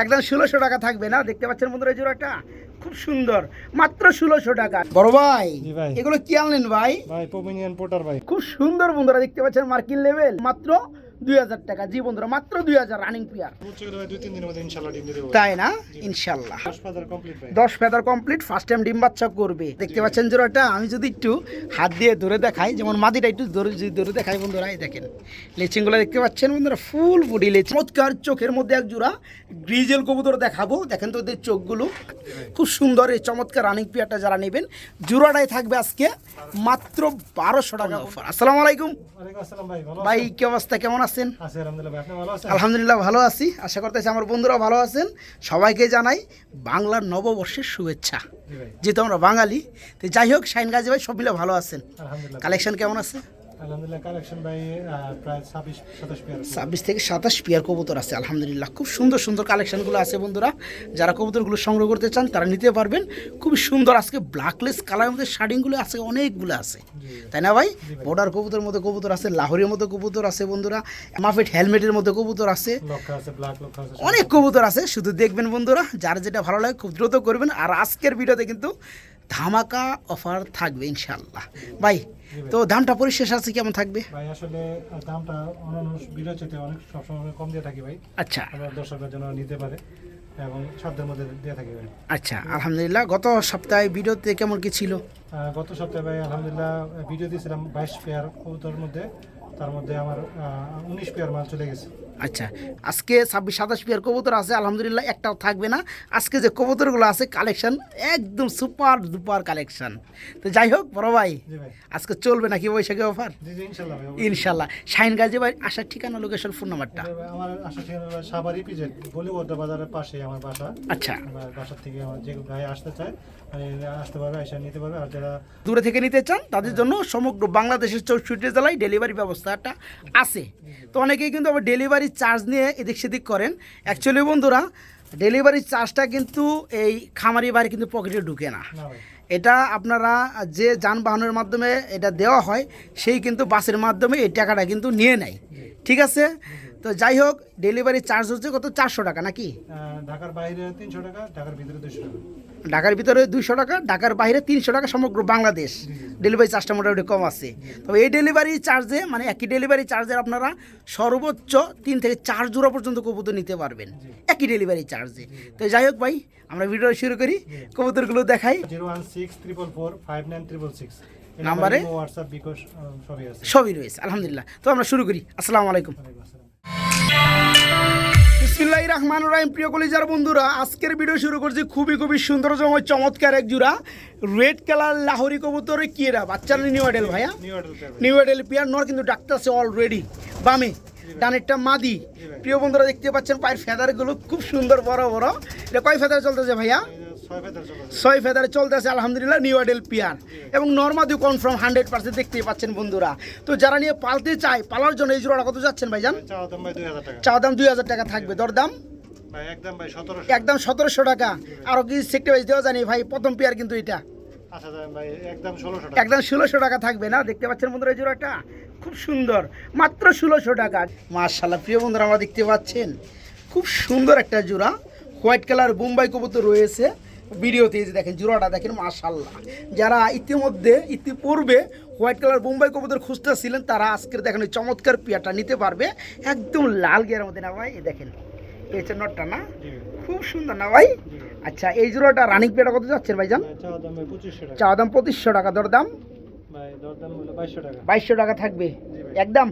একদম 1600 টাকা থাকবে না, দেখতে পাচ্ছেন বন্ধুরা এই জোড়াটা খুব সুন্দর, মাত্র 1600 টাকা। বড় ভাই এগুলো কি আনলেন ভাই? পোমেরিয়ান পোটার ভাই, খুব সুন্দর বন্ধুরা, দেখতে পাচ্ছেন মার্কিন লেভেল, মাত্র 2000 টাকা। জি বন্ধুরা, মাত্র 2000 রানিং পেয়ার, 2-3 দিনের মধ্যে ইনশাআল্লাহ ডিম দিয়ে দেব। তাই না? ইনশাআল্লাহ 10 ফেদার কমপ্লিট ভাই, 10 ফেদার কমপ্লিট, ফার্স্ট টাইম ডিম বাচ্চা করবে। দেখতে পাচ্ছেন জোড়াটা, আমি যদি একটু হাত দিয়ে ধরে দেখাই, যেমন মাদিটা একটু ধরে দেখাই বন্ধুরা, এই দেখেন লেচিংগুলো দেখতে পাচ্ছেন বন্ধুরা, ফুল বডি লেচিং, চমৎকার। চোখের মধ্যে এক জোড়া গ্রিজেল কবুতর দেখাবো, দেখেন তো ওদের চোখগুলো খুব সুন্দর। এই চমৎকার রানিং পেয়ারটা যারা নেবেন, জোড়াটাই থাকবে আজকে মাত্র 1200 টাকা অফার। আসসালামু আলাইকুম ওয়ালাইকুম আসসালাম ভাই, ভালো ভাই, কি অবস্থা, কেমন আছেন? আছি আলহামদুলিল্লাহ ভাই, আপনি ভালো আছেন? আলহামদুলিল্লাহ ভালো আছি, আশা করতেছি আমার বন্ধুরাও ভালো আছেন। সবাইকে জানাই বাংলার নববর্ষের শুভেচ্ছা, জি ভাই, যেহেতু আমরা বাঙালি। তো যাই হোক, শাইন গাজী ভাই সব মিলে ভালো আছেন? আলহামদুলিল্লাহ। কালেকশন কেমন আছে? আলহামদুলিল্লাহ কালেকশন ভাই প্রায় 26-27 পেয়ার 26 থেকে 27 পেয়ার কবুতর আছে আলহামদুলিল্লাহ। খুব সুন্দর সুন্দর কালেকশনগুলো আছে বন্ধুরা, যারা কবুতরগুলো সংগ্রহ করতে চান তারা নিতে পারবেন। খুব সুন্দর, আজকে ব্ল্যাকলেস কালারের মধ্যে শার্টিংগুলো আছে, অনেকগুলো আছে, তাই না ভাই? বর্ডার কবুতরের মধ্যে কবুতর আছে, লাহোরের মধ্যে কবুতর আছে বন্ধুরা, মাফেট হেলমেটের মধ্যে কবুতর আছে, লক্ষা আছে, ব্ল্যাক লক্ষা আছে, অনেক কবুতর আছে। শুধু দেখবেন বন্ধুরা, যার যেটা ভালো লাগে খুব দ্রুত করবেন। আর আজকের ভিডিওতে কিন্তু ধামাকা অফার থাকবে ইনশাআল্লাহ ভাই। তো দামটা পরিশেষ আছে, কেমন থাকবে ভাই? আসলে দামটা অন্যান্য ভিডিও চেয়ে অনেক সবসময় কম দিয়ে থাকি ভাই, আচ্ছা আমরা দর্শকদের জন্য নিতে পারে এবং সাধ্যের মধ্যে দিয়ে থাকি ভাই। আচ্ছা, আলহামদুলিল্লাহ। গত সপ্তাহে ভিডিওতে কেমন কি ছিল? গত সপ্তাহে ভাই আলহামদুলিল্লাহ ভিডিও দিয়েছিলাম 22 পেয়ার কবুতরের মধ্যে, তার মধ্যে আমার 19 পেয়ার মাল চলে গেছে। আচ্ছা, আজকে 26-27 পেয়ার কবুতর আছে আলহামদুলিল্লাহ, একটাও থাকবে না। আজকে যে কবুতরগুলো আছে কালেকশন একদম সুপার ডুপার কালেকশন। তো যাই হোক বড় ভাই, জি ভাই, আজকে চলবে নাকি বৈশাখী অফার? জি জি ইনশাআল্লাহ ভাই, ইনশাল্লাহ। শাহিন গাজী ভাই আসার ঠিকানা, লোকেশন, ফোন নাম্বারটা। আমার আশা ঠিকানা সাভার ইপিজেড বলিউড বাজারের পাশে আমার বাসা। আচ্ছা, আমার বাসা থেকে আমার যে ভাই আসতে চায় মানে আসতে পারবে, এসে নিতে পারবে। আর যারা দূরে থেকে নিতে চান তাদের জন্য সমগ্র বাংলাদেশের 64 জেলায় ডেলিভারি ব্যবস্থাটা আছে। তো অনেকেই কিন্তু আবার ডেলিভারি চার্জ নিয়ে এদিক সেদিক করেন। অ্যাকচুয়ালি বন্ধুরা, ডেলিভারি চার্জটা কিন্তু এই খামারি বাড়ি কিন্তু পকেটে ঢুকে না, না ভাই, এটা আপনারা যে যানবাহনের মাধ্যমে এটা দেওয়া হয়, সেই কিন্তু বাসের মাধ্যমে এই টাকাটা কিন্তু নিয়ে নেয়, ঠিক আছে? তো যাই হোক, ডেলিভারি চার্জ হচ্ছে কত, 400 টাকা নাকি? ঢাকার বাইরে 300 টাকা, ঢাকার ভিতরে 200 টাকা। ঢাকার ভিতরে 200 টাকা, ঢাকার বাইরে 300 টাকা, সমগ্র বাংলাদেশ ডেলিভারি চার্জটা মোটামুটি কম আছে। তবে এই ডেলিভারি চার্জে, মানে একই ডেলিভারি চার্জের আপনারা সর্বোচ্চ 3 থেকে 4 জোড়া পর্যন্ত কবুতর নিতে পারবেন একই ডেলিভারি চার্জে। তো যাই হোক ভাই, আমরা ভিডিও শুরু করি, কবুতরগুলো দেখাই। 016445966 নাম্বারে হোয়াটসঅ্যাপ বিকাশ সবই আছে, সবই রয়েছে আলহামদুলিল্লাহ। তো আমরা শুরু করি। আসসালামু আলাইকুম। বিসমিল্লাহির রহমানির রহিম। প্রিয় কলিজার বন্ধুরা, আজকের ভিডিও শুরু করছি খুবই সুন্দর চমৎকার এক জোড়া রেড কালার লাহোরি কবুতরের কিয়েরা বাচ্চা, নিউ অ্যাডেল ভাইয়া, নিউ অ্যাডেল পেয়ার নর কিন্তু ডাক্তার আছে অলরেডি বামে, ডানেরটা মাদি। প্রিয় বন্ধুরা দেখতে পাচ্ছেন পায়ের ফেদারগুলো খুব সুন্দর বড় বড়। এটা কয় ফেদার চলতেছে ভাইয়া? 6 ফেদারে চলতেছে আলহামদুলিল্লাহ, নিউ অ্যাডেল পেয়ার এবং নর্মাদি কনফার্ম 100% দেখতেই পাচ্ছেন বন্ধুরা। তো যারা নিয়ে পালতে চায়, পালার জন্য এই জোড়াটা কত যাচ্ছেন ভাইজান? চা দাম 2000 টাকা থাকবে, দরদাম একদম 1700 টাকা। আরো কি সেক্টর দেওয়া জানি ভাই, প্রথম পেয়ার কিন্তু এটা একদম 1600 টাকা থাকবে না, দেখতে পাচ্ছেন বন্ধুরা এই জোড়াটা খুব সুন্দর, মাত্র 1600 টাকা। মাশাআল্লাহ প্রিয় বন্ধুরা, আমরা দেখতে পাচ্ছেন খুব সুন্দর একটা জোড়া হোয়াইট কালার বোম্বাই কবুতর রয়েছে ভিডিওতে। এই যে দেখেন জোড়াটা দেখেন, মাশাআল্লাহ। যারা ইতিপূর্বে হোয়াইট কালার বোম্বাই কবুতর খুঁজতেছিলেন, তারা আজকের দেখেন ওই চমৎকার পেয়ারটা নিতে পারবে, একদম লাল গিয়ার মধ্যে না ভাই? এই দেখেন এই হচ্ছে নটটা না, খুব সুন্দর না ভাই? আচ্ছা, এই জোড়াটা রানিং পেয়ারটা কত যাচ্ছেন ভাইজান? চা দাম 2500 টাকা, দরদাম 2200 টাকা থাকবে একদম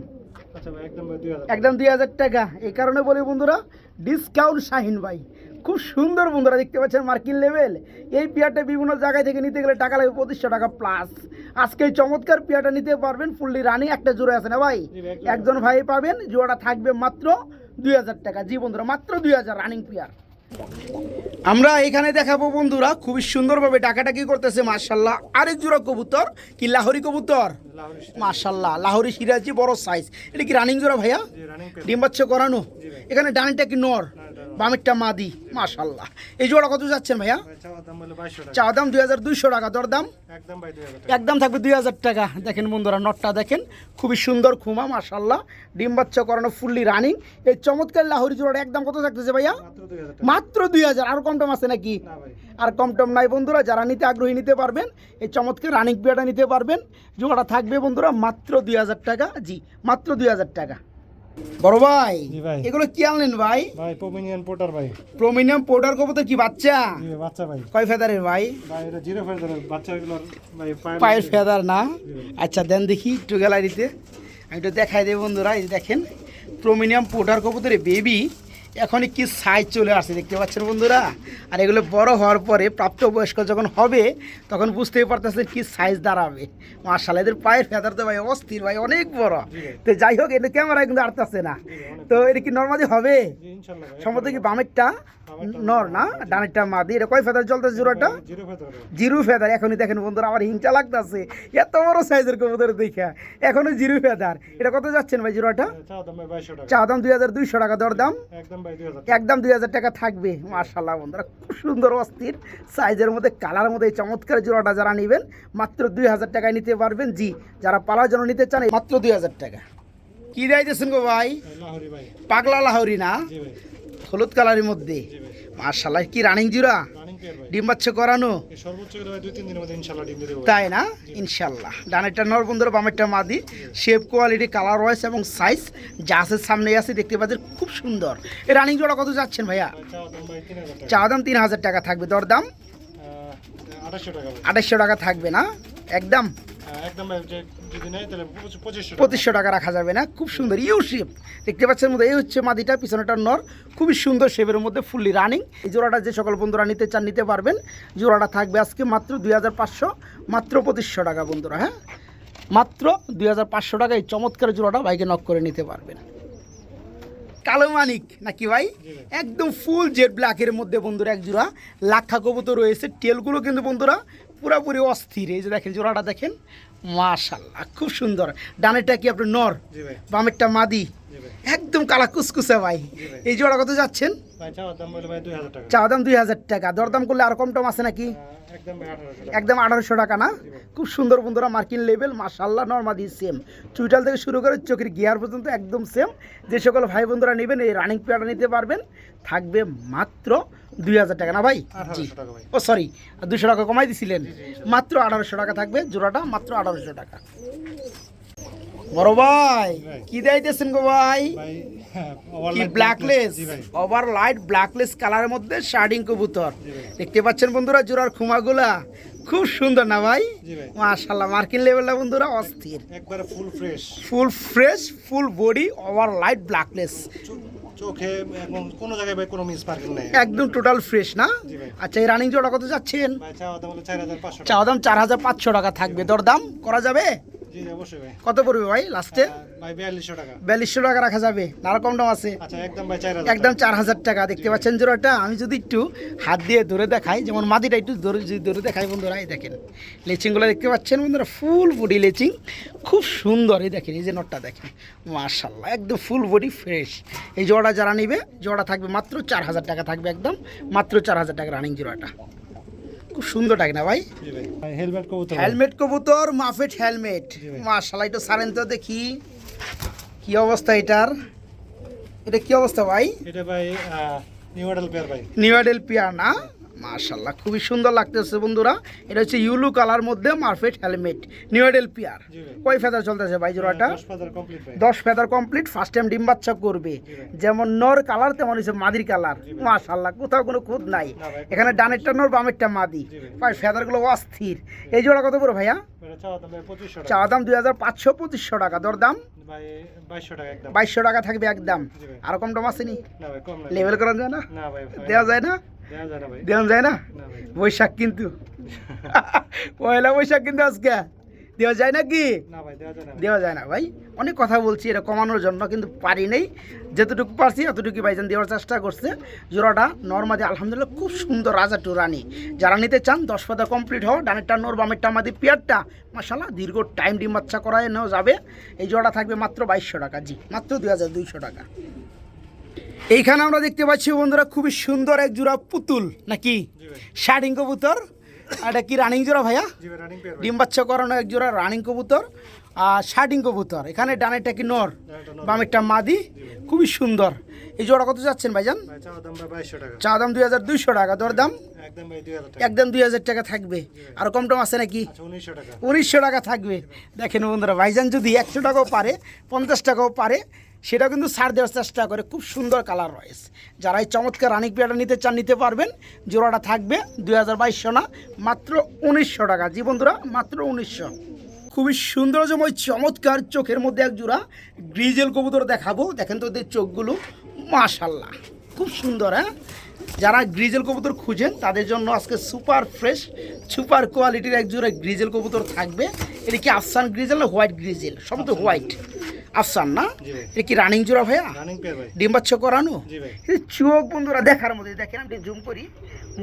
একদম 2000 টাকা। এই কারণে বলি বন্ধুরা, ডিসকাউন্ট শাহিন ভাই, খুব সুন্দর বন্ধুরা দেখতে পাচ্ছেন মার্কিন লেভেল। এই পেয়ারটা বিভিন্ন জায়গায় থেকে নিতে গেলে টাকা লাগবে 2500 টাকা প্লাস। আজকে এই চমৎকার পেয়ারটা নিতে পারবেন, ফুললি রানিং একটা জোড়া আছে না ভাই? একজন ভাই পাবেন, জোড়াটা থাকবে মাত্র 2000 টাকা। জি বন্ধুরা, মাত্র 2000 রানিং পেয়ার। আমরা এখানে দেখাবো বন্ধুরা, খুবই সুন্দরভাবে ডাকাডাকি করতেছে মাশাআল্লাহ আরেক জোড়া কবুতর, কি লাহোরি কবুতর মাশাআল্লাহ, লাহোরি সিরাজি বড় সাইজ। এটা কি রানিং জোড়া ভাইয়া? ডিম বাচ্চা করানো। এখানে ডানেরটা কি নর? বামেরটা মাদি, মাশাল্লাহ। এই জোড়া কত যাচ্ছেন ভাইয়া? ভাই চাওয়া দাম বলে 2200 টাকা। চাওয়া দাম 2200 টাকা, দরদাম একদম ভাই 2000 টাকা। একদম থাকবে 2000 টাকা। দেখেন বন্ধুরা, নটটা দেখেন, খুবই সুন্দর খুমা, মাশাল্লাহ, ডিম বাচ্চা করানো, ফুললি রানিং। এই চমৎকার লাহোরি জোড়াটা একদম কত থাকতেছে ভাইয়া? মাত্র 2000 টাকা। মাত্র 2000। আর কম টম আছে নাকি? না ভাই। আর কম টম নাই বন্ধুরা, যারা নিতে আগ্রহী নিতে পারবেন, এই চমৎকার রানিং পেয়ারটা নিতে পারবেন। জোড়াটা থাকবে বন্ধুরা মাত্র 2000 টাকা। জি, মাত্র 2000 টাকা। বড় ভাই, জি ভাই। এগুলো কি আনলেন ভাই? ভাই পমিনিয়ান পোটার ভাই। প্রমিনিয়াম পাউডার কবুতর, কি বাচ্চা? জি ভাই, বাচ্চা ভাই। কয় ফেদারের ভাই? ভাই এটা জিরো ফেদারের বাচ্চাগুলোর ভাই পায়ের ফেদার না? আচ্ছা দেন দেখি একটু গ্যালারিতে, আমি একটু দেখাই দেব বন্ধুরা। এই যে দেখেন প্রমিনিয়াম পাউডার কবুতরের বেবি এখনই কি সাইজ চলে আসছে, দেখতে পাচ্ছেন বন্ধুরা। আর এগুলো বড় হওয়ার পরে প্রাপ্তবয়স্ক যখন হবে তখন বুঝতেই পারতেছেন কি সাইজ দাঁড়াবে। মাশাআল্লাহ, এদের পায়ের ফেদার তো ভাই অস্থির ভাই, অনেক বড়। তো যাই হোক, এটা ক্যামেরায় কিন্তু আটতেছে না। তো এটা কি নর্মালি হবে? জি ইনশাআল্লাহ ভাই। সম্ভবত কি বামেরটা নর না ডানেরটা মাদি? এটা কয় ফেদার চলতেছে জোড়াটা? Zero feather. Zero feather. এখনই দেখেন বন্ধুরা, আমার হিংসা লাগতেছে এত বড় সাইজের কবুতর দেখা, এখনো জিরো ফেদার। এটা কত যাচ্ছেন ভাই জোড়াটা? চাওয়া দাম ভাই 2200 টাকা। চা দাম 2200 টাকা, দরদাম একদম ভাই 2000 টাকা। একদম 2000 টাকা থাকবে। মাশাআল্লাহ বন্ধুরা, খুব সুন্দর অস্থির সাইজের মধ্যে, কালার মধ্যে এই চমৎকার জোড়াটা যারা নেবেন মাত্র 2000 টাকায় নিতে পারবেন। জি, যারা পালার জন্য নিতে চান মাত্র 2000 টাকা। কি দিয়েছেন গো ভাই? লাহোরি ভাই। পাগলা লাহোরি না? জি ভাই। হলুদ কালারের মধ্যে, জি ভাই। মাশাআল্লাহ, কি রানিং জোড়া, রানিং পেয়ার ভাই। ডিম বাচ্চা করানো, এই সর্বোচ্চ করে ভাই 2-3 দিনের মধ্যে ইনশাআল্লাহ ডিম দিয়ে দেব। তাই না? ইনশাল্লাহ। ডানেরটা নর বন্ধুরা, বামেরটা মাদি। শেপ, কোয়ালিটি, কালার ওয়াইজ এবং সাইজ যা আছে সামনে আছে, দেখতে পাচ্ছেন খুব সুন্দর। এই রানিং জোড়া কত যাচ্ছেন ভাইয়া? ভাই চাওয়া দাম ভাই 3000 টাকা। চা দাম 3000 টাকা থাকবে, দরদাম 2800 টাকা ভাই। 2800 টাকা থাকবে না? একদম একদম ভাই, যে যদি নেয় তাহলে 2500 টাকা। 2500 টাকা রাখা যাবে না? খুব সুন্দর ইউ শেপ, দেখতে পাচ্ছেন মধ্যে। এই হচ্ছে মাদিটা, পিছনেটা নর, খুবই সুন্দর শেপের মধ্যে, ফুললি রানিং। এই জোড়াটা যে সকল বন্ধুরা নিতে চান নিতে পারবেন। জোড়াটা থাকবে আজকে মাত্র 2500, মাত্র 2500 টাকা বন্ধুরা। হ্যাঁ, মাত্র 2500 টাকা এই চমৎকার জোড়াটা ভাইকে নক করে নিতে পারবেন। কালো মানিক নাকি ভাই? একদম ফুল জেড ব্ল্যাকের মধ্যে বন্ধুরা এক জোড়া লাক্ষা কবুতর রয়েছে। টেলগুলো কিন্তু বন্ধুরা পুরাপুরি অস্থির। এই যে দেখেন জোড়াটা দেখেন, মাশাআল্লাহ, খুব সুন্দর। ডানেরটা কি আপনার নর, জি ভাই। বামেরটা মাদি, জি ভাই। একদম কালা কুসকুসে ভাই। এই জোড়া কত যাচ্ছেন? ভাই চাওয়া দাম বলে ভাই 2000 টাকা। চা দাম 2000 টাকা, দরদাম করলে আর কম টম আছে নাকি? একদম ভাই 1800 টাকা। একদম 1800 টাকা না? খুব সুন্দর বন্ধুরা, মার্কিন লেভেল, মাশাআল্লাহ, নরমাদি সেম, চুইটাল থেকে শুরু করে চোখের গিয়ার পর্যন্ত একদম সেম। যে সকল ভাই বন্ধুরা নেবেন এই রানিং পেয়ারটা নিতে পারবেন, থাকবে মাত্র 2000 টাকা না ভাই? জি, 1800 টাকা ভাই। ও সরি, 200 টাকা কমাই দিছিলেন। মাত্র 1800 টাকা থাকবে জোড়াটা, মাত্র 1800 টাকা। বড় ভাই, কি দিতেছেন গো ভাই? ভাই কি ব্ল্যাকলেস, জি ভাই। ওভার লাইট ব্ল্যাকলেস কালারের মধ্যে শার্ডিং কবুতর, জি ভাই। দেখতে পাচ্ছেন বন্ধুরা জোড়ার খুমাগুলা খুব সুন্দর না ভাই? জি ভাই। মাশাআল্লাহ, মার্কিন লেভেলটা বন্ধুরা অস্থির, একবারে full fresh. Full fresh, full body, over light blackless, চোখে এবং কোনো জায়গায় ভাই কোনো মিস মার্কিং নেই। একদম টোটাল ফ্রেশ না? জি ভাই। আচ্ছা, এই রানিং জোড়া কত যাচ্ছেন? ভাই চাওয়া দাম হলো 4500 টাকা। চাওয়া দাম 4500 টাকা থাকবে, দরদাম করা যাবে? জি জি অবশ্যই ভাই। কত পড়বে ভাই লাস্টে? ভাই 4200 টাকা। 4200 টাকা রাখা যাবে না? আর কম দাম আছে? আচ্ছা একদম ভাই 4000 একদম 4000 টাকা। দেখতে পাচ্ছেন জোড়াটা, আমি যদি একটু হাত দিয়ে ধরে দেখাই, যেমন মাদিটা একটু ধরে যদি ধরে দেখাই বন্ধুরা, এই দেখেন লেচিংগুলো দেখতে পাচ্ছেন বন্ধুরা, ফুল বডি লেচিং, খুব সুন্দর। এই দেখেন, এই যে নটটা দেখেন, মাশাআল্লাহ, একদম ফুল বডি ফ্রেশ। এই জোড়া যারা নিবে, জোড়া থাকবে মাত্র 4000 টাকা থাকবে, একদম মাত্র 4000 টাকা রানিং জোড়াটা। খুব সুন্দর টাকা না ভাই? জি ভাই। ভাই হেলমেট কবুতর। হেলমেট কবুতর, মাফেট হেলমেট, জি ভাই। মাশাআল্লাহ, একটু সারেন তো দেখি কি অবস্থা এটার। এটা কি অবস্থা ভাই? এটা ভাই নিউ মডেল পেয়ার ভাই। নিউ আইডেল পিয়ার না? মাশাআল্লাহ, খুবই সুন্দর লাগতেছে বন্ধুরা। এটা হচ্ছে ইউলু কালার মধ্যে মারফেট হেলমেট, নিউ আইডেল পিয়ার। জি ভাই। কয় ফেদার চলতেছে ভাই জোড়াটা? 10 ফেদার কমপ্লিট ভাই। 10 ফেদার কমপ্লিট, ফার্স্ট টাইম ডিম বাচ্চা করবে। জি ভাই। যেমন নর কালার তেমন হচ্ছে মাদির কালার, জি ভাই। মাশাআল্লাহ, কোথাও কোনো খুঁত নাই। না ভাই। এখানে ডানেরটা নর, বামেরটা মাদি, জি ভাই। ভাই ফেদারগুলো অস্থির। এই জোড়া কত পড়ে ভাইয়া? এটা চাওয়া দাম ভাই 2500 টাকা। চা দাম 2500, 2500 টাকা, দরদাম ভাই 2200 টাকা একদম। 2200 টাকা থাকবে একদম। জি ভাই। আর কম টম আসেনি? না ভাই কম না। লেভেল করা যায় না? না ভাই। দেওয়া যায় না? দেওয়া যায় না ভাই। দেওয়া যায় না? না ভাই। বৈশাখ কিন্তু পয়লা বৈশাখ কিন্তু আজকে দেওয়া যায় নাকি? না ভাই দেওয়া যায় না। দেওয়া যায় না ভাই, অনেক কথা বলছি এটা কমানোর জন্য, কিন্তু পারি নেই। যেতটুকু পারছি এতটুকু ভাইজান দেওয়ার চেষ্টা করছে। জোড়াটা নর্মাদি আলহামদুলিল্লাহ খুব সুন্দর, রাজা টু রানী। যারা নিতে চান 10 পাতা কমপ্লিট হও, ডানেরটা নর, বামেরটা আমাদের পেয়ারটা মাশাআল্লাহ দীর্ঘ টাইম ডিম বাচ্চা করায় নেওয়া যাবে। এই জোড়াটা থাকবে মাত্র 2200 টাকা। জি, মাত্র 2200 টাকা। এইখানে আমরা দেখতে পাচ্ছি বন্ধুরা খুবই সুন্দর এক জোড়া পুতুল নাকি জি ভাই শার্টিং কবুতর। এটা কি রানিং জোড়া ভাইয়া? জি ভাই রানিং পেয়ার ভাই ডিম বাচ্চা করানো এক জোড়া রানিং কবুতর আর শার্টিং কবুতর। এখানে ডানেরটা কি নর, বামেরটা মাদি, খুবই সুন্দর। এই জোড়া কত যাচ্ছেন ভাইজান? ভাই চাওয়া দাম ভাই 2200 টাকা। চা দাম 2200 টাকা, দরদাম একদম ভাই 2000 টাকা। একদম 2000 টাকা থাকবে। আর কম টম আছে নাকি? আচ্ছা 1900 টাকা। 1900 টাকা থাকবে। দেখেন বন্ধুরা, ভাইজান যদি 100 টাকাও পারে, 50 টাকাও পারে, সেটা কিন্তু ছাড় দেওয়ার চেষ্টা করে। খুব সুন্দর কালার রয়েছে। যারা এই চমৎকার রানিক পেয়ারটা নিতে চান নিতে পারবেন। জোড়াটা থাকবে 2200 না, মাত্র 1900 টাকা। জি বন্ধুরা, মাত্র 1900। খুবই সৌন্দর্যময় চমৎকার চোখের মধ্যে এক জোড়া গ্রিজেল কবুতর দেখাবো। দেখেন তো ওদের চোখগুলো, মাশাল্লাহ খুব সুন্দর। হ্যাঁ, যারা গ্রিজেল কবুতর খুঁজেন তাদের জন্য আজকে সুপার ফ্রেশ সুপার কোয়ালিটির এক জোড়া গ্রিজেল কবুতর থাকবে। এটা কি আফসান গ্রিজেল না হোয়াইট গ্রিজেল? সব তো হোয়াইট। আফসান না? জি ভাই এটা কি রানিং জোড়া ভাইয়া? রানিং পেয়ার ভাই। ডিম বাচ্চা করানো? জি ভাই এই চোখ বন্ধুরা দেখার মধ্যে, দেখেন আমি জুম করি,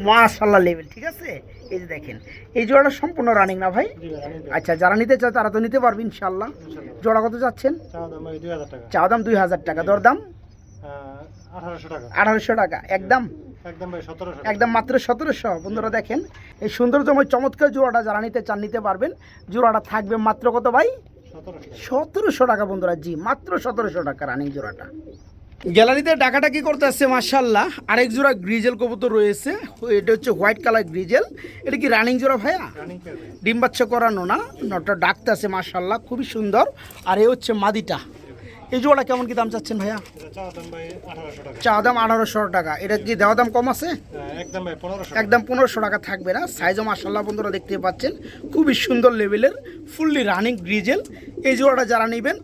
মাশাল্লাহ লেভেল। ঠিক আছে, এই যে দেখেন এই জোড়াটা সম্পূর্ণ রানিং না ভাই? জি ভাই রানিং পেয়ার। আচ্ছা, যারা নিতে চায় তারা তো নিতে পারবে ইনশাল্লাহ। ইনশাআল্লাহ। জোড়া কত যাচ্ছেন? চাওয়া দাম ভাই 2000 টাকা। চা দাম 2000 টাকা, দরদাম 1800 টাকা। 1800 টাকা, একদম একদম ভাই 1700 টাকা। একদম মাত্র 1700। বন্ধুরা দেখেন এই সৌন্দর্যময় চমৎকার জোড়াটা যারা নিতে চান নিতে পারবেন। জোড়াটা থাকবে মাত্র কত ভাই? 1700 টাকা। 1700 টাকা বন্ধুরা। জি, মাত্র 1700 টাকা রানিং জোড়াটা। গ্যালারিতে ডাকাটাকি করতে আসছে মাশাল্লাহ। আরেক জোড়া গ্রিজেল কবুতর রয়েছে, এটা হচ্ছে হোয়াইট কালার গ্রিজেল। এটা কি রানিং জোড়া ভাইয়া? রানিং পেয়ার ভাই। ডিম বাচ্চা করানো না, নটা ডাকতে আছে মাশাল্লাহ, খুবই সুন্দর। আর এই হচ্ছে মাদিটা। এই জোড়া কেমন কি দাম চাচ্ছেন ভাইয়া? এটা চাওয়া দাম ভাই 1800 টাকা। চা দাম 1800 টাকা। এটা কি দেওয়া দাম কম আছে? একদম ভাই 1500 টাকা। একদম 1500 টাকা থাকবে না। সাইজও মাশাল্লাহ বন্ধুরা দেখতে পাচ্ছেন, খুবই সুন্দর লেভেলের ফুললি রানিং গ্রিজেল। এই জোড়াটা যারা নেবেন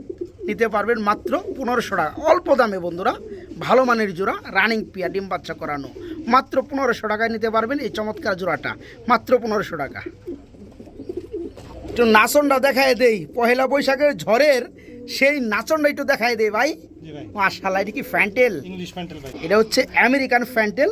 নিতে পারবেন মাত্র 1500 টাকা, অল্প দামে বন্ধুরা। ভালো মানের জোড়া রানিং পিয়া ডিম বাচ্চা করানো, মাত্র 1500 টাকায় নিতে পারবেন এই চমৎকার জোড়াটা, মাত্র 1500 টাকা। একটু নাচনটা দেখায় দেই, পহেলা বৈশাখের ঝড়ের সেই নাচনটা একটু দেখায় দেই ভাই। জি ভাই মাশাল্লাহ, এটা কি ফ্যান্টেল? ইংলিশ প্যান্টেল ভাই। এটা হচ্ছে আমেরিকান ফ্যান্টেল,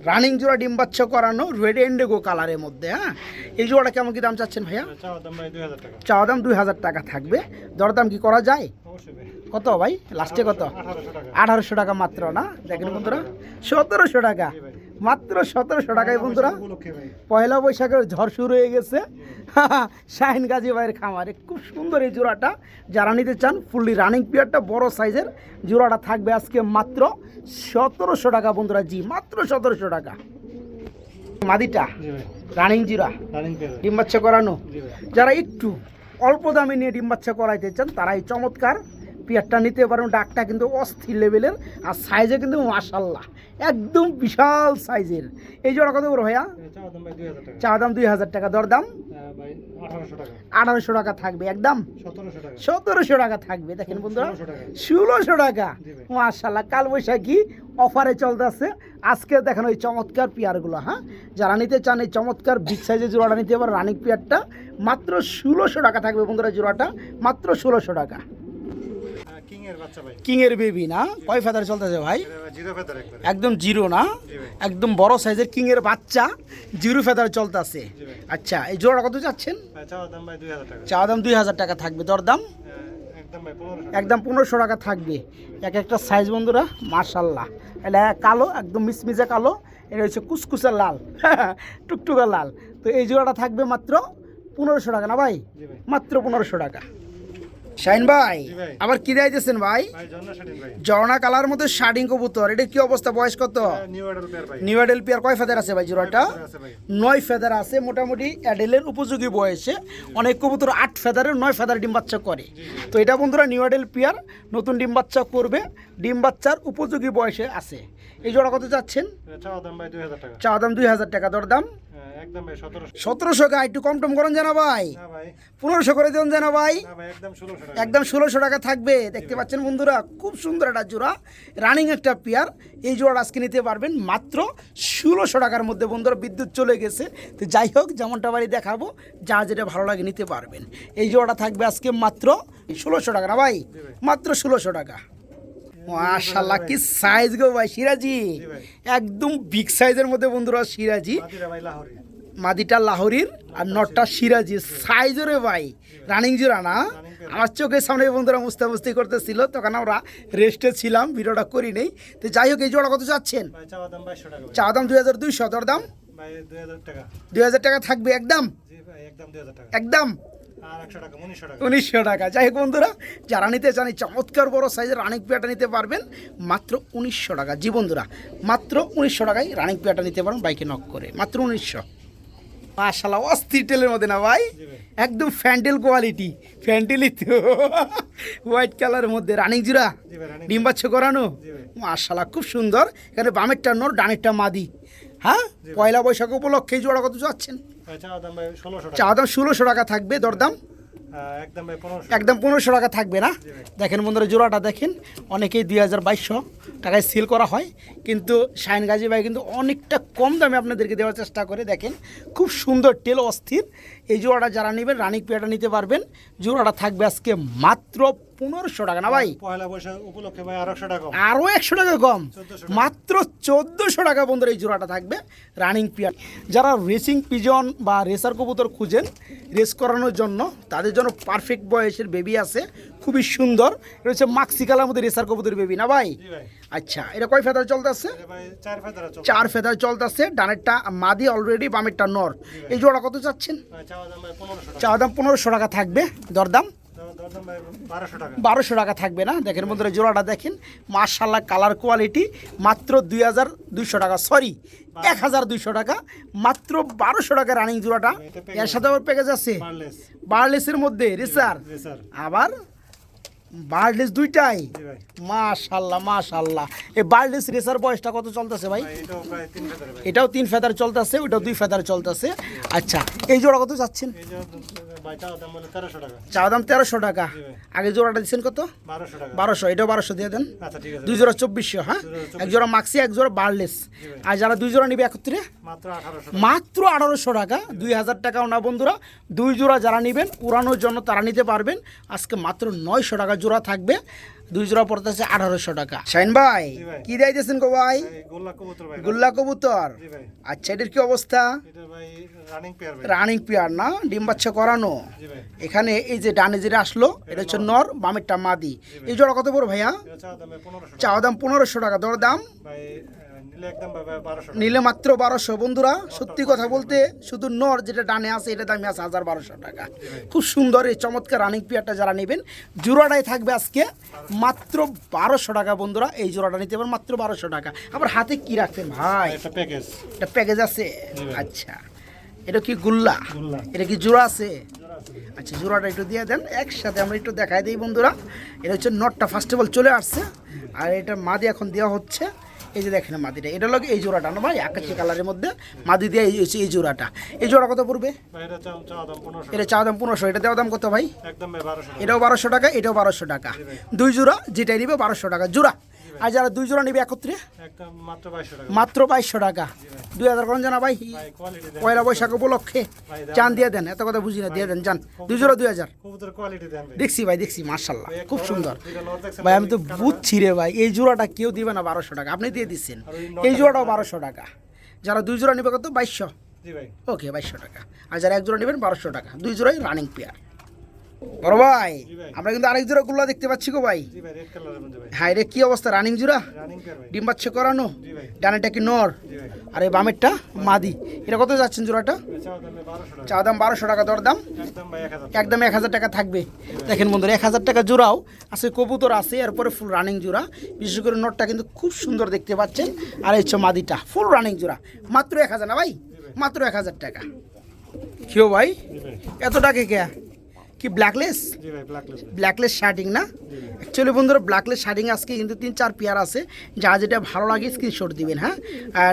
রানিং জোড়া ডিম বাচ্চা করানো, রেড এন্ডেগো কালারের মধ্যে। হ্যাঁ, এই জোড়াটা কেমন কি দাম চাচ্ছেন ভাইয়া? এটা চাওয়া দাম ভাই 2000 টাকা। চাওয়া দাম 2000 টাকা থাকবে, দরদাম কি করা যায়? অবশ্যই ভাই। কত ভাই লাস্টে কত? 1800 টাকা। 1800 টাকা মাত্র না? দেখেন বন্ধুরা, 1700 টাকা, জি ভাই। মাত্র 1700 টাকায় বন্ধুরা। উপলক্ষে ভাই। পয়লা বৈশাখের ঝড় শুরু হয়ে গেছে শাহিন গাজী ভাইয়ের খামারে। খুব সুন্দর এই জোড়াটা, যারা নিতে চান ফুললি রানিং পিয়ারটা বড় সাইজের জোড়াটা থাকবে আজকে মাত্র 1700 টাকা বন্ধুরা। জি, মাত্র 1700 টাকা। মাদিটা জি ভাই রানিং জিরা, রানিং পেয়ার ভাই। ডিম বাচ্চা করানো। জি ভাই যারা একটু অল্প দামে নিয়ে ডিম বাচ্চা করাইতে চান তারা এই চমৎকার পেয়ারটা নিতে পারেন। ডাকটা কিন্তু অস্থির লেভেলের, আর সাইজে কিন্তু মাশাল্লাহ একদম বিশাল সাইজের। এই জোড়া কত বড় ভাইয়া? এটা চাওয়া দাম ভাই 2000 টাকা। চা দাম 2000 টাকা, দরদাম ভাই 1800 টাকা। 1800 টাকা থাকবে, একদম 1700 টাকা। 1700 টাকা থাকবে। দেখেন বন্ধুরা, 1600 টাকা। 1600 টাকা, জি ভাই। মাশাল্লাহ কাল বৈশাখী অফারে চলতেছে আজকে। দেখেন ওই চমৎকার পেয়ারগুলো। হ্যাঁ, যারা নিতে চান এই চমৎকার বিগ সাইজের জোড়াটা নিতে পারেন। রানিং পেয়ারটা মাত্র 1600 টাকা থাকবে বন্ধুরা। জোড়াটা মাত্র 1600 টাকা। কিং এর বাচ্চা ভাই। কিং এর বেবি না? কয় ফেদার চলতেছে ভাই? এটা ভাই জিরো ফেদার একবারে। একদম জিরো না? জি ভাই। একদম বড় সাইজের কিং এর বাচ্চা, জিরো ফেদার চলতেছে। জি ভাই। আচ্ছা, এই জোড়া কত চাচ্ছেন? ভাই চাওয়া দাম ভাই 2000 টাকা। চা দাম 2000 টাকা থাকবে, দরদাম একদম ভাই 1500 টাকা। একদম 1500 টাকা থাকবে। এক একটা সাইজ বন্ধুরা মাশাল্লাহ। এটা কালো, একদম মিসমিসে কালো। এটা হচ্ছে কুচকুচে লাল টুকটুকা লাল। তো এই জোড়াটা থাকবে মাত্র 1500 টাকা না ভাই? জি ভাই। মাত্র 1500 টাকা। শাইন ভাই জি ভাই। আবার কি দিয়েছেন ভাই? ভাই জন্না শাটিন ভাই। জর্না কালার মধ্যে শার্টিং কবুতর। এটা কি অবস্থা, বয়স কত? নিউ অ্যাডাল পেয়ার ভাই। নিউ অ্যাডেল পেয়ার কয় ফেদার আছে ভাই জোড়াটা? আছে ভাই। 9 ফেদার আছে, মোটামুটি অ্যাডেলের উপযোগী বয়সে। অনেক কবুতর 8 ফেদারের 9 ফেদার ডিম বাচ্চা করে। তো এটা বন্ধুরা নিউ অ্যাডেল পেয়ার, নতুন ডিম বাচ্চা করবে, ডিম বাচ্চার উপযোগী বয়সে আছে। এই জোড়া কত চাচ্ছেন? এটা চাওয়া দাম ভাই 2000 টাকা। চা দাম 2000 টাকা, দরদাম একদম ভাই 1700। 1700 টাকা। একটু কম টম করেন জানা ভাই, না ভাই 1500 করে দেন জানা ভাই। না ভাই একদম 1600 টাকা। একদম 1600 টাকা থাকবে। দেখতে পাচ্ছেন বন্ধুরা, খুব সুন্দর একটা জোড়া রানিং একটা পেয়ার। এই জোড়া আজকে নিতে পারবেন মাত্র 1600 টাকার মধ্যে বন্ধুরা। বিদ্যুৎ চলে গেছে, তো যাই হোক যেমনটা বাড়ি দেখাবো, যা যেটা ভালো লাগে নিতে পারবেন। এই জোড়াটা থাকবে আজকে মাত্র 1600 টাকা না ভাই? মাত্র 1600 টাকা। মাশাআল্লাহ কি সাইজ গো ভাই, সিরাজি জি ভাই। একদম বিগ সাইজের মধ্যে বন্ধুরা। সিরাজি মাদিরা ভাই লাহোরি। মাদিটা লাহোরির আর নটটা সিরাজি সাইজও রে ভাই রানিং জোড়া না আমার চোখের সামনে বন্ধুরা মুস্তামুস্তি করতেছিল তখন আমরা রেস্টে ছিলাম ভিডিওটা করি নেই তো যাই হোক এই জোড়া কত যাচ্ছেন ভাই চাওয়া দাম 2200 টাকা ভাই। চা দাম 2200 দরদাম ভাই 2000 টাকা। 2000 টাকা থাকবে একদম জি ভাই একদম 2000 টাকা। একদম আর 100 টাকা 1900 টাকা। 1900 টাকা। যাই হোক বন্ধুরা যারা নিতে চান এই চমৎকার বড় সাইজের রানিং পেয়ারটা নিতে পারবেন মাত্র 1900 টাকা। জি বন্ধুরা মাত্র 1900 টাকায় রানিং পেয়ারটা নিতে পারেন বাইকে নক করে মাত্র 1900। মাশাআল্লাহ অস্থির টেলের মধ্যে না ভাই জি ভাই। একদম ফ্যান্টেল কোয়ালিটি ফ্যান্টেলই তো হোয়াইট কালারের মধ্যে রানিং জুরা জি ভাই রানিং। ডিম বাচ্চা করানো জি ভাই। মাশাআল্লাহ খুব সুন্দর এখানে বামেরটা নর ডানেরটা মাদি হ্যাঁ পয়লা বৈশাখ উপলক্ষে এই জোড়া কত যাচ্ছেন ভাই চাওয়া দাম ভাই 1600 টাকা। চা দাম 1600 টাকা থাকবে দরদাম একদম ভাই 1500। একদম 1500 টাকা থাকবে না জি ভাই। দেখেন বন্ধুরা জোড়াটা দেখেন অনেকেই 2200 টাকায় সেল করা হয় কিন্তু শাইন গাজী ভাই কিন্তু অনেকটা কম দামে আপনাদেরকে দেওয়ার চেষ্টা করে দেখেন খুব সুন্দর টেল অস্থির এই জোড়াটা যারা নেবেন রানিক পেয়ারটা নিতে পারবেন জোড়াটা থাকবে আজকে মাত্র 1500 টাকা না ভাই পয়লা বৈশাখ উপলক্ষে ভাই আর 100 টাকা কম। আরও 100 টাকা কম 1400 টাকা। মাত্র 1400 টাকা বন্ধুরা এই জোড়াটা থাকবে রানিং পিয়ার যারা রেসিং পিজন বা রেসার কবুতর খুঁজেন রেস করানোর জন্য তাদের জন্য পারফেক্ট বয়সের বেবি আছে খুবই সুন্দর এটা হচ্ছে মাক্সি কালার মধ্যে রেসার কবুতর বেবি না ভাই জি ভাই। আচ্ছা এটা কয় ফেদার চলতেছে এটা ভাই 4 ফেদারা চলে। 4 ফেদার চলতেছে ডানেরটা মাদি অলরেডি বামেরটা নর এই জোড়া কত চাচ্ছেন ভাই চাওয়া দাম ভাই 1500 টাকা। চা দাম 1500 টাকা থাকবে দরদাম দরদাম ভাই 1200 টাকা। 1200 টাকা থাকবে না দেখেন বন্ধুরা জোড়াটা দেখেন মাশাআল্লাহ কালার কোয়ালিটি মাত্র 2200 টাকা সরি 1200 টাকা মাত্র 1200 টাকা রানিং জোড়াটা এর সাথে আবার প্যাকেজ আছে পারলেস। বার্লেসের মধ্যে রেসার রেসার। আবার বার্লেস দুইটাই জি ভাই। মাশাআল্লাহ মাশাআল্লাহ এই বার্লেস রেসার বয়সটা কত চলতেছে ভাই ভাই এটাও প্রায় 3 ফেদারা ভাই। এটাও 3 ফেদার চলতেছে ওটাও 2 ফেদার চলতেছে আচ্ছা এই জোড়া কত যাচ্ছেন এই যে ভাই চাওয়া দাম হলো 1300 টাকা। চা দাম 1300 টাকা জি ভাই। আগে জোড়াটা দিচ্ছেন কত 1200 টাকা। 1200 এটাও 1200 দিয়ে দেন আচ্ছা ঠিক আছে। দুই জোড়া 2400 হ্যাঁ দুই জোড়া 2400 এক জোড়া মাক্সি এক জোড়া বার্লেস ভাই। আর যারা দুই জোড়া নিবে একত্রে মাত্র 1800 টাকা। মাত্র 1800 টাকা 2000 টাকাও না বন্ধুরা দুই জোড়া যারা নেবেন উড়ানোর জন্য তারা নিতে পারবেন আজকে মাত্র 900 টাকা জোড়া থাকবে দুই জোড়া পড়তেছে 1800 টাকা শাইন ভাই জি ভাই। কি দিয়েছেন গো ভাই ভাই গোল্লা কবুতর ভাই। গুল্লা কবুতর জি ভাই। আচ্ছা এটার কি অবস্থা এটা ভাই রানিং পেয়ার ভাই। রানিং পেয়ার না ডিম বাচ্চা করানো জি ভাই। এখানে এই যে ডানে যেটা আসলো এটা হচ্ছে নর বামেরটা মাদি এই জোড়া কত পড়ো ভাইয়া এটা চাওয়া দাম ভাই 1500 টাকা। চাওয়া দাম 1500 টাকা দর দাম ভাই নিলে একদম ভাই 1200 টাকা। নিলে মাত্র 1200 বন্ধুরা সত্যি কথা বলতে শুধু নর যেটা ডানে আছে এটা দামি আছে 1200 টাকা খুব সুন্দর এই চমৎকার রানিং পেয়ারটা যারা নেবেন জোড়াটাই থাকবে আজকে মাত্র 1200 টাকা বন্ধুরা এই জোড়াটা নিতে পারেন মাত্র 1200 টাকা আবার হাতে কি রাখছেন ভাই একটা প্যাকেজ। এটা প্যাকেজ আছে জি ভাই। আচ্ছা এটা কি গুল্লা গোল্লা। এটা কি জোড়া আছে জোড়া আছে ভাই। আচ্ছা জোড়াটা একটু দিয়ে দেন একসাথে আমরা একটু দেখাই দিই বন্ধুরা এটা হচ্ছে নটটা ফার্স্ট অফ অল চলে আসছে আর এটা মাদি এখন দেওয়া হচ্ছে এই যে দেখেন মাদিটা এটা লোক এই জোড়াটা না ভাই আকাশি কালারের মধ্যে মাদি দিয়ে এই জোড়াটা এই জোড়া কত পড়বে ভাই এটা চাওয়া দাম 1500 এটা চা দাম 1500 এটা দেওয়া দাম কত ভাই একদম ভাই 1200 টাকা। এটাও 1200 টাকা এটাও 1200 টাকা দুই জোড়া যেটাই নিবে 1200 টাকা জোড়া আর যারা দুই জোড়া নিবে একত্রে একদম মাত্র 2200 টাকা। মাত্র 2200 টাকা 2000 কোন জানা ভাই ভাই কোয়ালিটি দেন। পয়লা বৈশাখ উপলক্ষে ভাই দাম চান দিয়ে দেন এত কথা বুঝি না দিয়ে দেন যান দুই জোড়া 2000 কবুতর কোয়ালিটি দেন ভাই। দেখছি ভাই দেখছি মাশাল্লাহ ভাই, এক খুব বড় সুন্দর দুইটা নর দেখছেন ভাই আমি তো কালো বুঝছি রে ভাই এই জোড়াটা কেউ দিবে না 1200 টাকা আপনি দিয়ে দিচ্ছেন আর ওই এই নটা জোড়াটাও 1200 টাকা যারা দুই জোড়া নেবে কত 2200 জি ভাই। ওকে 2200 টাকা আর যারা এক জোড়া নেবেন 1200 টাকা দুই জোড়াই রানিং পেয়ার বড় ভাই জি ভাই। আমরা কিন্তু আরেক জোড়া গুলো দেখতে পাচ্ছি গো ভাই জি ভাই রেড কালারের মধ্যে ভাই। হাই রে কি অবস্থা রানিং জোড়া রানিং পেয়ার ভাই। ডিম বাচ্চা করানো জি ভাই। ডানেটা কি নর জি ভাই। আর এই বামেরটা মাদি এটা কত যাচ্ছেন জোড়াটা এটা চাওয়া দাম ভাই 1200 টাকা। চা দাম 1200 টাকা দর দাম একদম ভাই 1000 টাকা। একদম 1000 টাকা থাকবে দেখেন বন্ধুরা 1000 টাকা জোড়াও আছে কবুতর আছে এরপরে ফুল রানিং জোড়া বিশেষ করে নটটা কিন্তু খুব সুন্দর দেখতে পাচ্ছেন আর এই হচ্ছে মাদিটা ফুল রানিং জোড়া মাত্র 1000 না ভাই মাত্র 1000 টাকা কেউ ভাই জি ভাই। এত টাকা কে কি ব্ল্যাকলেস জি ভাই ব্ল্যাকলেস। ব্ল্যাকলেস শার্টিং না অ্যাকচুয়ালি বন্ধুরা ব্ল্যাকলেস শার্টিং আজকে কিন্তু 3-4 পেয়ার আছে যা যেটা ভালো লাগে স্ক্রিনশট দিবেন হ্যাঁ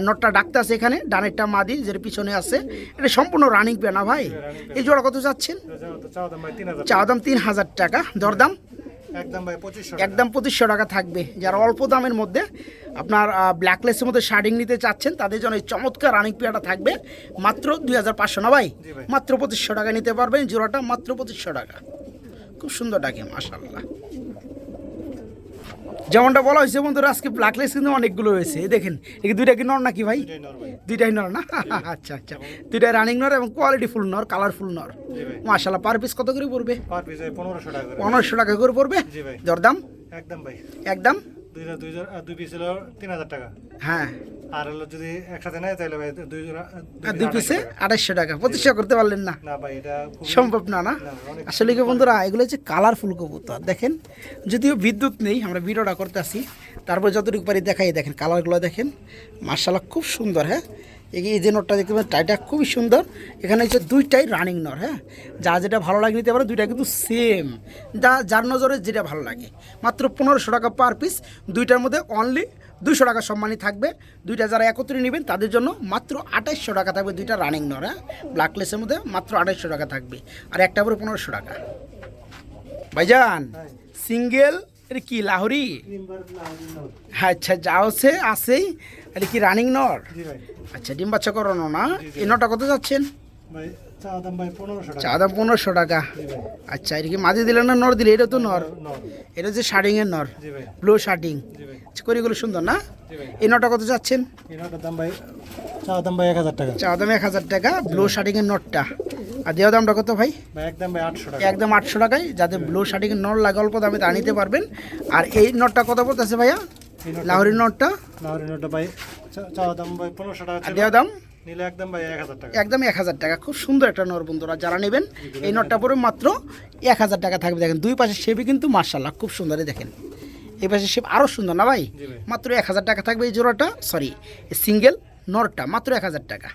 নটটা ডাকতে আছে এখানে ডানেরটা মাদি যেটা পিছনে আছে এটা সম্পূর্ণ রানিং পেয়ার না ভাই এই জোড়া কত যাচ্ছেন এটা চাওয়া দাম ভাই 3000 চা দাম 3000 টাকা দরদাম একদম ভাই 2500 টাকা। একদম 2500 টাকা থাকবে যারা অল্প দামের মধ্যে আপনার ব্ল্যাকলেসের মধ্যে শার্টিং নিতে চাচ্ছেন তাদের জন্য এই চমৎকার রানিং পেয়ারটা থাকবে মাত্র 2500 না ভাই জি ভাই। মাত্র 2500 টাকা নিতে পারবেন জোড়াটা মাত্র 2500 টাকা খুব সুন্দর ডাকে মাশাআল্লাহ যেমনটা বলা হয়েছে বন্ধুরা, আজকে ব্ল্যাকলেস কিন্তু অনেকগুলো রয়েছে। এই দেখেন, এই দুইটা কি নর নাকি ভাই? এটাই নর ভাই। দুইটাই নর না? আচ্ছা আচ্ছা, দুইটাই রানিং নর এবং কোয়ালিটি ফুল নর, কালারফুল নর। জি ভাই। মাশাআল্লাহ, পার পিস কত করে পড়বে? পার পিস 1500 টাকা করে। 1500 টাকা করে পড়বে। জি ভাই। দরদাম একদম ভাই। একদম। দুই পিস হলো 3000 টাকা। হ্যাঁ, আর হলো যদি একসাথে নেয় তাহলে ভাই দুই পিসে 2800 টাকা। 2500 করতে পারলেন না? না ভাই, এটা খুব সম্ভব না, না? না, অনেক আসলে কি বন্ধুরা, এগুলো হচ্ছে কালারফুল কবুতর। দেখেন, যদিও বিদ্যুৎ নেই, আমরা ভিডিওটা করতে আসি, তারপর যতটুকু পারি দেখাই। দেখেন কালারগুলো দেখেন, মার্শাল্লাহ খুব সুন্দর। হ্যাঁ, এই যে নটটা দেখতে পাচ্ছেন, টাইটা খুবই সুন্দর। এখানে হচ্ছে দুইটাই রানিং নর। হ্যাঁ, যা যেটা ভালো লাগে নিতে পারে, দুইটা কিন্তু সেম, যার নজরে যেটা ভালো লাগে। মাত্র 1500 টাকা পার পিস। দুইটার মধ্যে অনলি 200 টাকা সম্মানী থাকবে। দুইটা যারা একত্রে নেবেন তাদের জন্য মাত্র 2800 টাকা থাকবে। দুইটা রানিং নর। হ্যাঁ, ব্ল্যাকলেসের মধ্যে মাত্র 2800 টাকা থাকবে, আর একটা পরে 1500 টাকা। ভাইজান, সিঙ্গেল এটা কি লাহোরি? আচ্ছা, যা হচ্ছে আছেই। এটা কি রানিং নর? জি ভাই। আচ্ছা, ডিম বাচ্চা করানো না? এই নটা কত যাচ্ছেন? ভাই চা দাম ভাই 1500 টাকা। চা দাম 1500 টাকা। জি ভাই। আচ্ছা, এটা কি মাঝে দিলেন না নর দিলে? এটা তো নর। নর। এটা হচ্ছে শার্টিংয়ের নর, জি ভাই। ব্লু শার্টিং। জি ভাই। করিগুলো সুন্দর না? জি ভাই। এই নটা কত যাচ্ছেন? এই নটার দাম ভাই, চা দাম ভাই 1000 টাকা। চা দাম 1000 টাকা, ব্লু শার্টিংয়ের নটটা। আর দেওয়া দামটা কত ভাই? ভাই একদম ভাই 800 টাকা। একদম 800 টাকায়। যাদের ব্লু শার্টিংয়ের নর লাগে অল্প দামে তা নিতে পারবেন। আর এই নটটা কত পড়তেছে ভাইয়া? লাহোরির নটটা লাহোরি নটটা ভাই চা দাম ভাই 1500 টাকা আর ছিল। দেওয়া দাম নিলে একদম ভাই 1000 টাকা। একদম 1000 টাকা। খুব সুন্দর একটা নর বন্ধুরা, যারা নেবেন এই নটটা পরে মাত্র 1000 টাকা থাকবে। দেখেন দুই পাশে শেপই কিন্তু মার্শাল্লাহ খুব সুন্দর। দেখেন এই পাশে শেপ আরও সুন্দর না ভাই? জি ভাই। মাত্র 1000 টাকা থাকবে এই জোড়াটা, সরি সিঙ্গেল নরটা মাত্র 1000 টাকা।